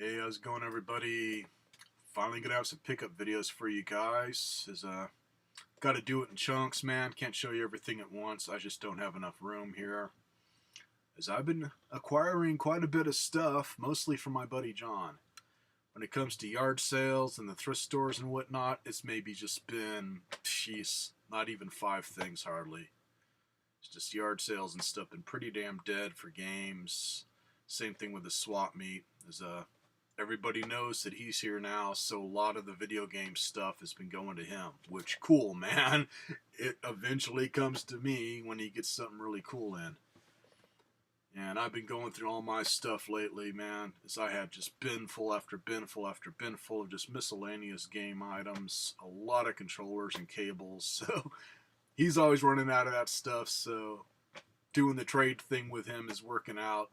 Hey, how's it going, everybody? Finally gonna have some pickup videos for you guys. Got to do it in chunks, man. Can't show you everything at once. I just don't have enough room here. As I've been acquiring quite a bit of stuff, mostly from my buddy John. When it comes to yard sales and the thrift stores and whatnot, it's maybe just been, jeez, not even 5 things hardly. It's just yard sales and stuff been pretty damn dead for games. Same thing with the swap meet. Everybody knows that he's here now, so a lot of the video game stuff has been going to him, which cool, man. It eventually comes to me when he gets something really cool in. And I've been going through all my stuff lately, man, as I had just binful after binful after binful of just miscellaneous game items, a lot of controllers and cables, so he's always running out of that stuff, so doing the trade thing with him is working out,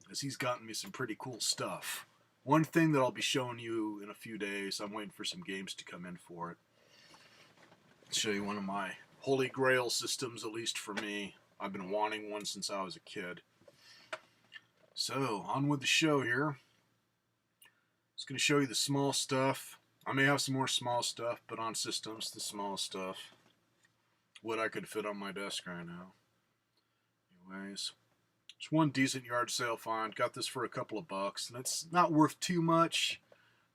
as he's gotten me some pretty cool stuff. One thing that I'll be showing you in a few days, I'm waiting for some games to come in for it. I'll show you one of my holy grail systems, at least for me. I've been wanting one since I was a kid. So, on with the show here. Just going to show you the small stuff. I may have some more small stuff, but on systems, the small stuff. What I could fit on my desk right now. Anyways. It's one decent yard sale find. Got this for a couple of bucks, and it's not worth too much.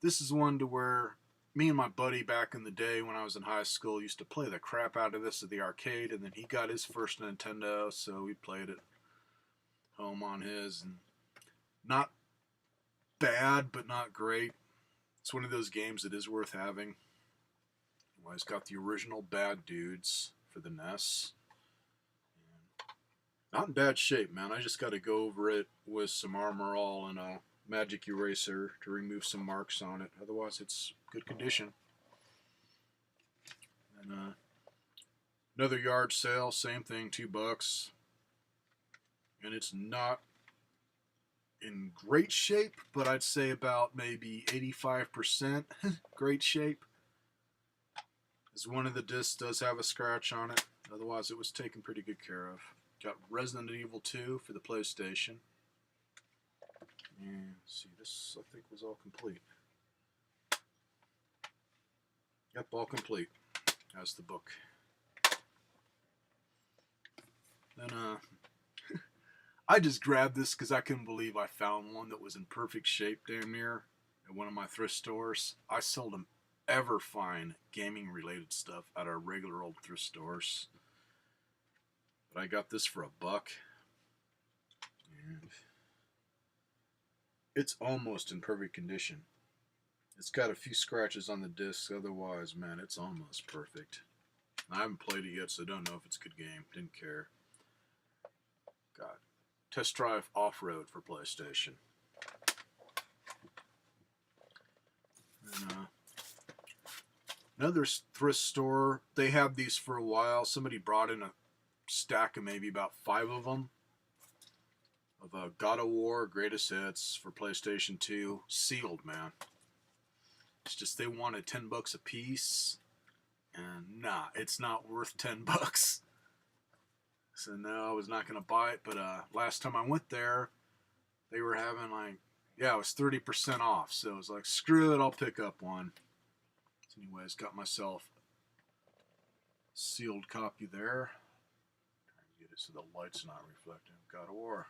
This is one to where me and my buddy back in the day when I was in high school used to play the crap out of this at the arcade, and then he got his first Nintendo, so we played it home on his. And not bad, but not great. It's one of those games that is worth having. Anyways, got the original Bad Dudes for the NES. Not in bad shape, man. I just got to go over it with some Armor All and a magic eraser to remove some marks on it. Otherwise, it's good condition. And another yard sale, same thing, $2. And it's not in great shape, but I'd say about maybe 85% great shape. As one of the discs does have a scratch on it. Otherwise, it was taken pretty good care of. Got Resident Evil 2 for the PlayStation. And see, this I think was all complete. Yep, all complete. That's the book. Then I just grabbed this because I couldn't believe I found one that was in perfect shape damn near at one of my thrift stores. I seldom ever find gaming related stuff at our regular old thrift stores. But I got this for $1. And it's almost in perfect condition. It's got a few scratches on the disc. Otherwise, man, it's almost perfect. I haven't played it yet, so I don't know if it's a good game. Didn't care. Got Test Drive Off-Road for PlayStation. And, another thrift store. They had these for a while. Somebody brought in a stack of maybe about 5 of them of God of War Greatest Hits for PlayStation 2, sealed, man. It's just they wanted $10 a piece, and nah, it's not worth $10. So no, I was not gonna buy it. But last time I went there, they were having it was 30% off. So I was like, screw it, I'll pick up one. So anyways, got myself a sealed copy there. So the light's not reflecting. God of War.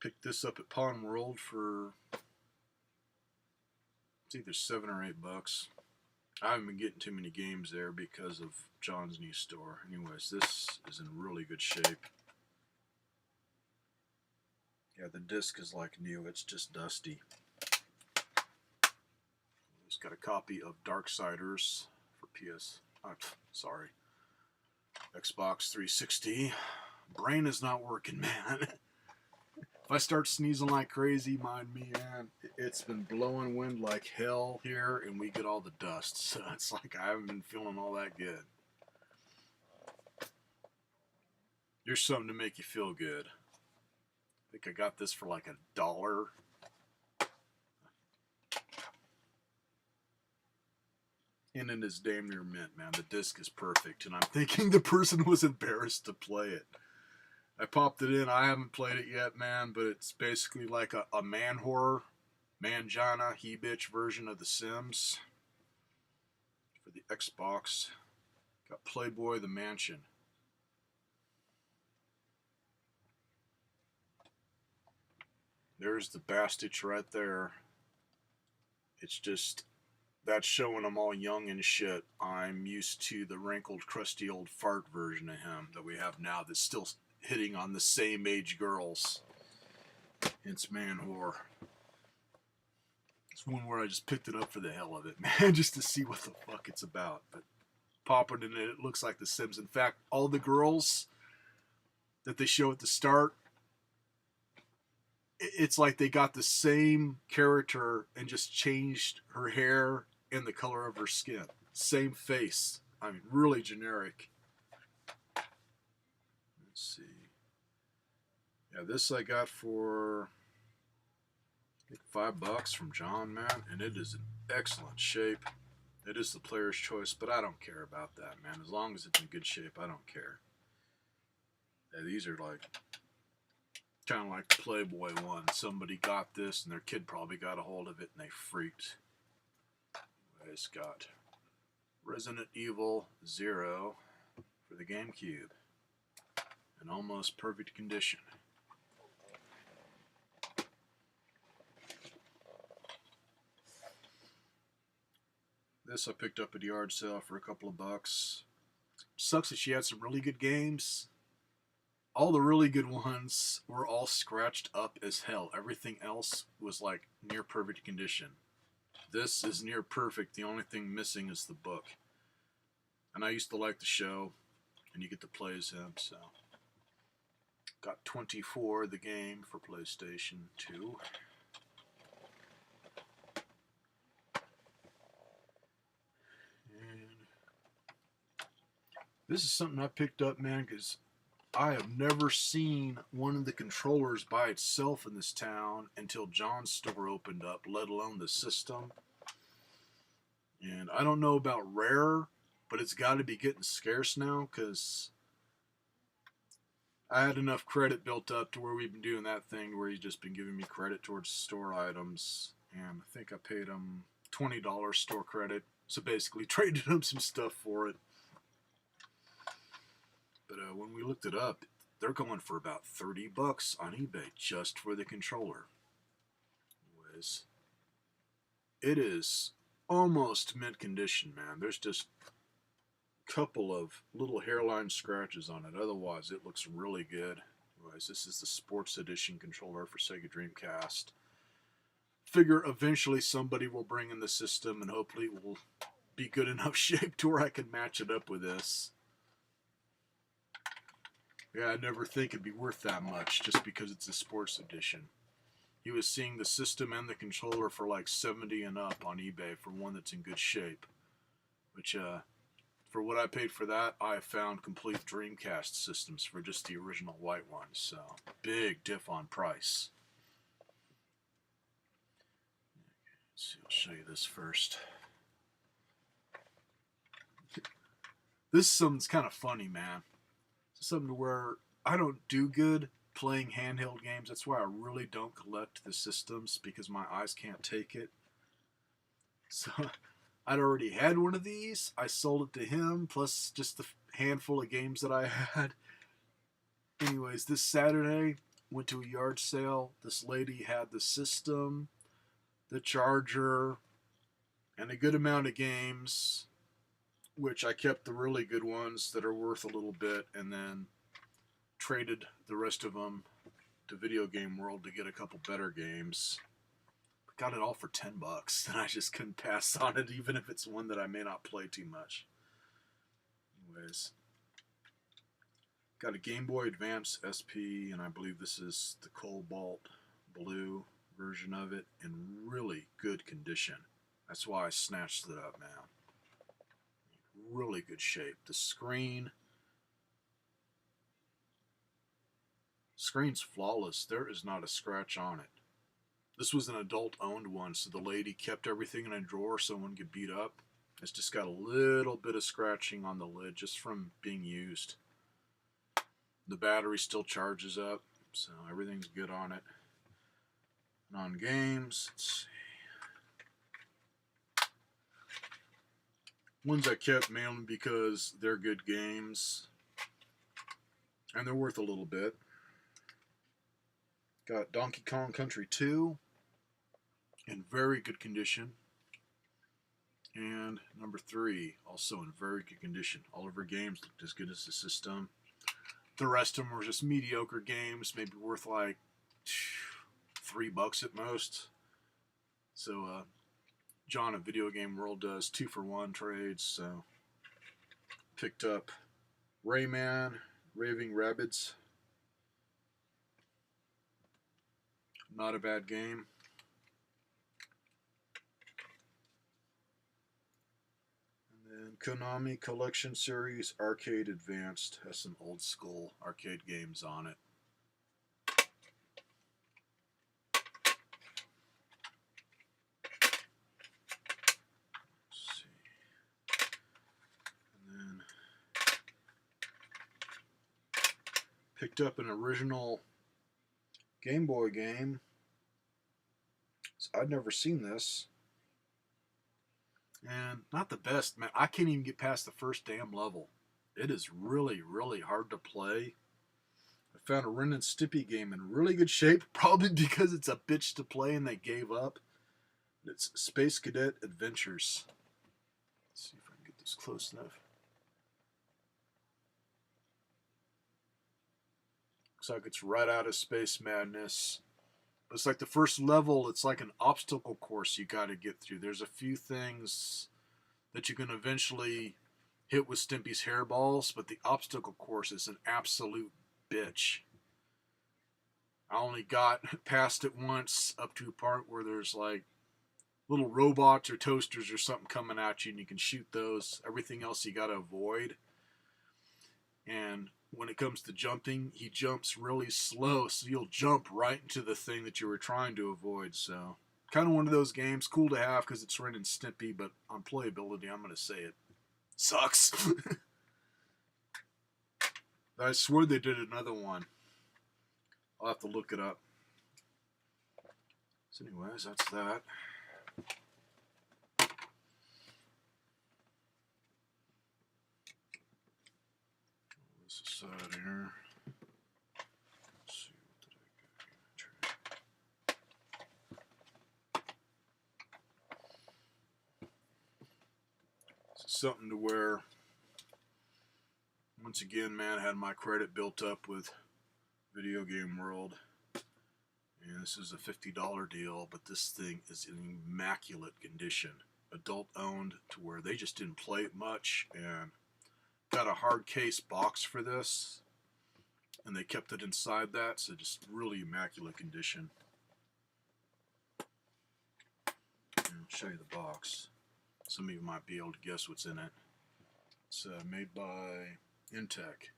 Picked this up at Pawn World for it's either $7 or $8. I haven't been getting too many games there because of John's new store. Anyways, this is in really good shape. Yeah, the disc is like new. It's just dusty. Got a copy of Darksiders for Xbox 360. Brain is not working, man. If I start sneezing like crazy, mind me, man. It's been blowing wind like hell here, and we get all the dust. So it's like I haven't been feeling all that good. Here's something to make you feel good. I think I got this for like $1. And it is damn near mint, man. The disc is perfect. And I'm thinking the person was embarrassed to play it. I popped it in. I haven't played it yet, man, but it's basically like a man horror, manjana, he bitch version of The Sims for the Xbox. Got Playboy the Mansion. There's the Bastich right there. It's just, that's showing them all young and shit. I'm used to the wrinkled, crusty old fart version of him that we have now that's still hitting on the same age girls. It's man whore. It's one where I just picked it up for the hell of it, man, just to see what the fuck it's about. But popping in it looks like The Sims. In fact, all the girls that they show at the start, it's like they got the same character and just changed her hair and the color of her skin. Same face. I mean, really generic. Let's see. Yeah, this I got for I think $5 from John, man, and it is in excellent shape. It is the player's choice, but I don't care about that, man. As long as it's in good shape, I don't care. Yeah, these are like kind of like the Playboy one. Somebody got this, and their kid probably got a hold of it, and they freaked. It's got Resident Evil 0 for the GameCube in almost perfect condition. This I picked up at a yard sale for a couple of bucks. Sucks that she had some really good games. All the really good ones were all scratched up as hell. Everything else was like near perfect condition. This is near perfect. The only thing missing is the book. And I used to like the show, and you get to play as him, so. Got 24, the game, for PlayStation 2. This is something I picked up, man, because I have never seen one of the controllers by itself in this town until John's store opened up, let alone the system. And I don't know about rare, but it's got to be getting scarce now, because I had enough credit built up to where we've been doing that thing where he's just been giving me credit towards store items. And I think I paid him $20 store credit. So basically traded him some stuff for it. But when we looked it up, they're going for about $30 on eBay just for the controller. Anyways, it is almost mint condition, man. There's just a couple of little hairline scratches on it. Otherwise, it looks really good. Anyways, this is the Sports Edition controller for Sega Dreamcast. Figure eventually somebody will bring in the system and hopefully it will be good enough shape to where I can match it up with this. Yeah, I never think it'd be worth that much just because it's a Sports Edition. He was seeing the system and the controller for like $70 and up on eBay for one that's in good shape. Which, for what I paid for that, I found complete Dreamcast systems for just the original white ones. So, big diff on price. Let's see, I'll show you this first. This is something that's kind of funny, man. Something where I don't do good playing handheld games. That's why I really don't collect the systems, because my eyes can't take it. So I'd already had one of these. I sold it to him, plus just the handful of games that I had. Anyways, this Saturday, went to a yard sale. This lady had the system, the charger, and a good amount of games, which I kept the really good ones that are worth a little bit, and then traded the rest of them to Video Game World to get a couple better games. Got it all for $10, and I just couldn't pass on it, even if it's one that I may not play too much. Anyways, got a Game Boy Advance SP, and I believe this is the Cobalt Blue version of it, in really good condition. That's why I snatched it up, man. Really good shape. The screen's flawless. There is not a scratch on it. This was an adult owned one, so the lady kept everything in a drawer so it wouldn't get beat up. It's just got a little bit of scratching on the lid just from being used. The battery still charges up, so everything's good on it. And on games, let's see. Ones I kept mainly because they're good games and they're worth a little bit. Got Donkey Kong Country 2 in very good condition. And number 3, also in very good condition. All of our games looked as good as the system. The rest of them were just mediocre games, maybe worth like $3 at most. So, John at Video Game World does 2-for-1 trades, so picked up Rayman, Raving Rabbids. Not a bad game. And then Konami Collection Series Arcade Advanced has some old school arcade games on it. Let's see. And then picked up an original Game Boy game. I'd never seen this. And not the best, man. I can't even get past the first damn level. It is really, really hard to play. I found a Ren and Stimpy game in really good shape, probably because it's a bitch to play and they gave up. It's Space Cadet Adventures. Let's see if I can get this close enough. Looks like it's right out of Space Madness. It's like the first level, it's like an obstacle course you got to get through. There's a few things that you can eventually hit with Stimpy's hairballs, but the obstacle course is an absolute bitch. I only got past it once up to a part where there's like little robots or toasters or something coming at you and you can shoot those. Everything else you got to avoid. And when it comes to jumping, he jumps really slow, so you'll jump right into the thing that you were trying to avoid. So, kind of one of those games, cool to have because it's Ren and Stimpy, but on playability, I'm going to say it sucks. I swear they did another one. I'll have to look it up. So anyways, that's that. This aside here. Let's see, what did I get? This is something to where, once again, man, I had my credit built up with Video Game World. And this is a $50 deal, but this thing is in immaculate condition. Adult owned to where they just didn't play it much, and got a hard case box for this, and they kept it inside that, so just really immaculate condition. And I'll show you the box. Some of you might be able to guess what's in it. It's made by Intech.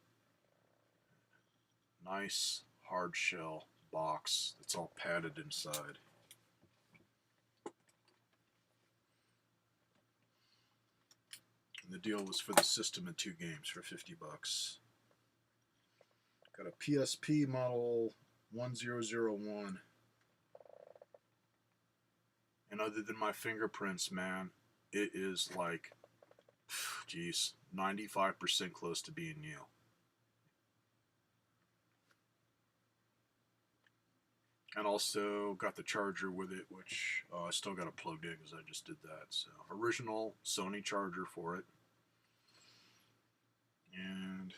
Nice hard shell box that's all padded inside. And the deal was for the system and 2 games for $50. Got a PSP model 1001. And other than my fingerprints, man, it is like, geez, 95% close to being new. And also got the charger with it, which I still got it plugged in because I just did that. So original Sony charger for it. And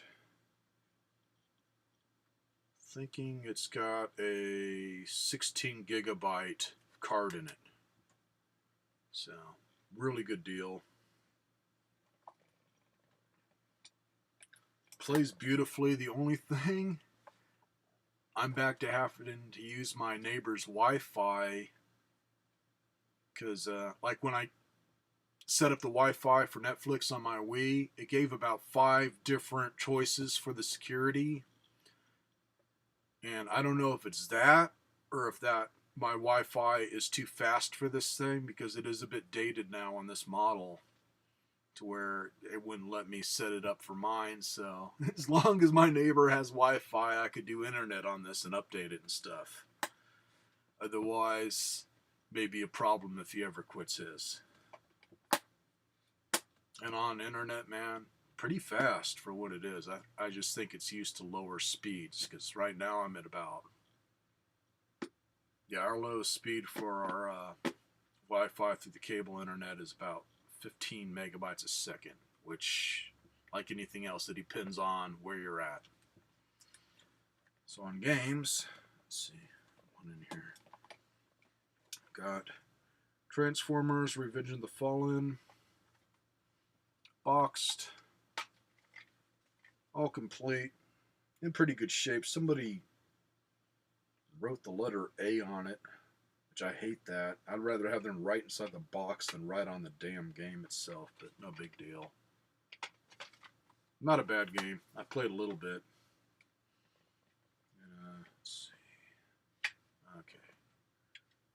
thinking it's got a 16 gigabyte card in it. So really good deal. Plays beautifully. The only thing, I'm back to having to use my neighbor's Wi-Fi because like when I set up the Wi-Fi for Netflix on my Wii, it gave about 5 different choices for the security, and I don't know if it's that or if that my Wi-Fi is too fast for this thing because it is a bit dated now on this model. to where it wouldn't let me set it up for mine. So as long as my neighbor has Wi-Fi, I could do internet on this and update it and stuff. Otherwise, maybe a problem if he ever quits his. And on internet, man, pretty fast for what it is. I just think it's used to lower speeds, because right now I'm at about, yeah, our lowest speed for our Wi-Fi through the cable internet is about 15 megabytes a second, which, like anything else, it depends on where you're at. So on games, let's see, one in here. Got Transformers, Revenge of the Fallen, boxed, all complete, in pretty good shape. Somebody wrote the letter A on it, which I hate that. I'd rather have them write inside the box than write on the damn game itself, but no big deal. Not a bad game. I played a little bit. Let's see. Okay.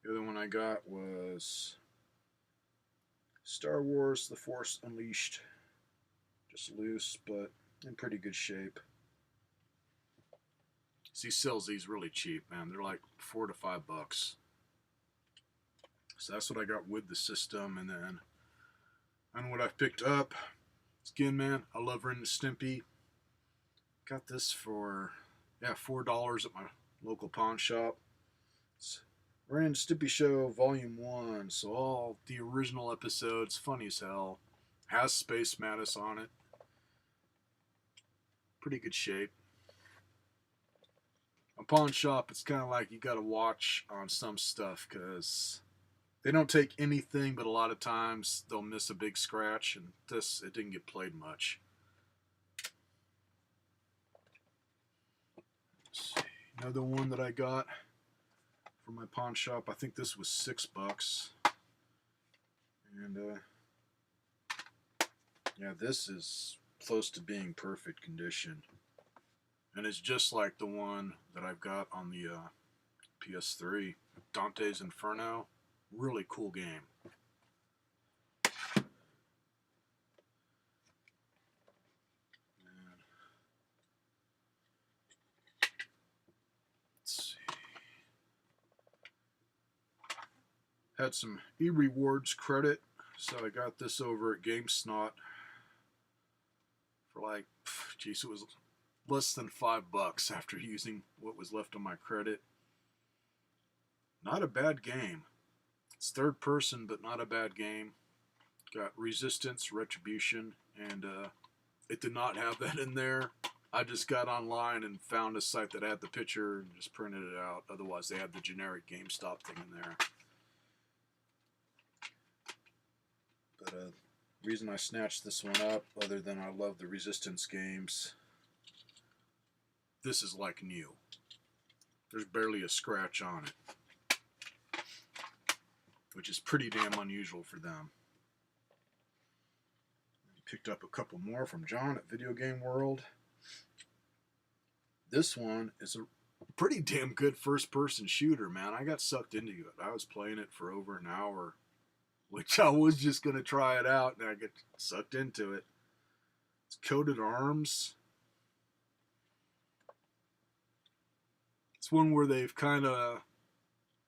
The other one I got was Star Wars The Force Unleashed. Just loose, but in pretty good shape. He sells these really cheap, man. They're like $4 to $5. So that's what I got with the system. And then on what I've picked up, Skin Man. I love Ren and Stimpy. Got this for, yeah, $4 at my local pawn shop. It's Ren and Stimpy Show Volume 1. So all the original episodes, funny as hell. Has Space Mattis on it. Pretty good shape. A pawn shop, it's kind of like you got to watch on some stuff, because they don't take anything, but a lot of times they'll miss a big scratch, and this, it didn't get played much. Let's see. Another one that I got from my pawn shop, I think this was $6. And yeah, this is close to being perfect condition. And it's just like the one that I've got on the PS3, Dante's Inferno. Really cool game. And let's see. Had some e-rewards credit, so I got this over at GameSnot for like, geez, it was less than $5 after using what was left on my credit. Not a bad game. It's third person, but not a bad game. Got Resistance, Retribution, and it did not have that in there. I just got online and found a site that had the picture and just printed it out. Otherwise, they had the generic GameStop thing in there. But the reason I snatched this one up, other than I love the Resistance games, this is like new. There's barely a scratch on it, which is pretty damn unusual for them. Picked up a couple more from John at Video Game World. This one is a pretty damn good first-person shooter, man. I got sucked into it. I was playing it for over an hour, which I was just going to try it out, and I get sucked into it. It's Coated Arms. It's one where they've kind of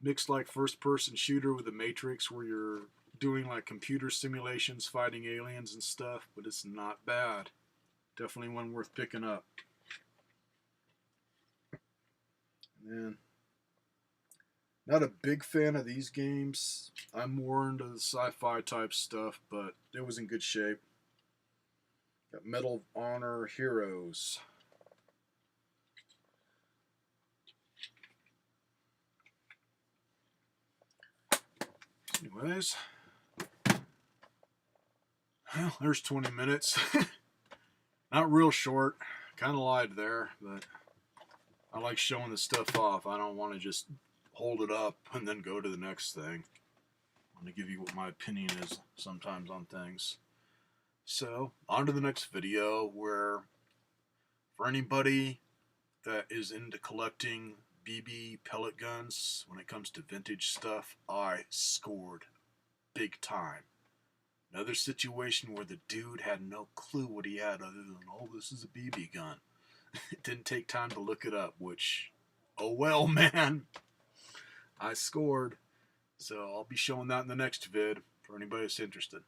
mixed like first-person shooter with the Matrix, where you're doing like computer simulations, fighting aliens and stuff, but it's not bad. Definitely one worth picking up. And then, not a big fan of these games. I'm more into the sci-fi type stuff, but it was in good shape. Got Medal of Honor Heroes. Anyways, well, there's 20 minutes. Not real short. Kind of lied there, but I like showing the stuff off. I don't want to just hold it up and then go to the next thing. I want to give you what my opinion is sometimes on things. So, on to the next video, where for anybody that is into collecting BB pellet guns, when it comes to vintage stuff, I scored big time. Another situation where the dude had no clue what he had other than, oh, this is a BB gun. It didn't take time to look it up, which, oh well, man. I scored. So I'll be showing that in the next vid for anybody that's interested.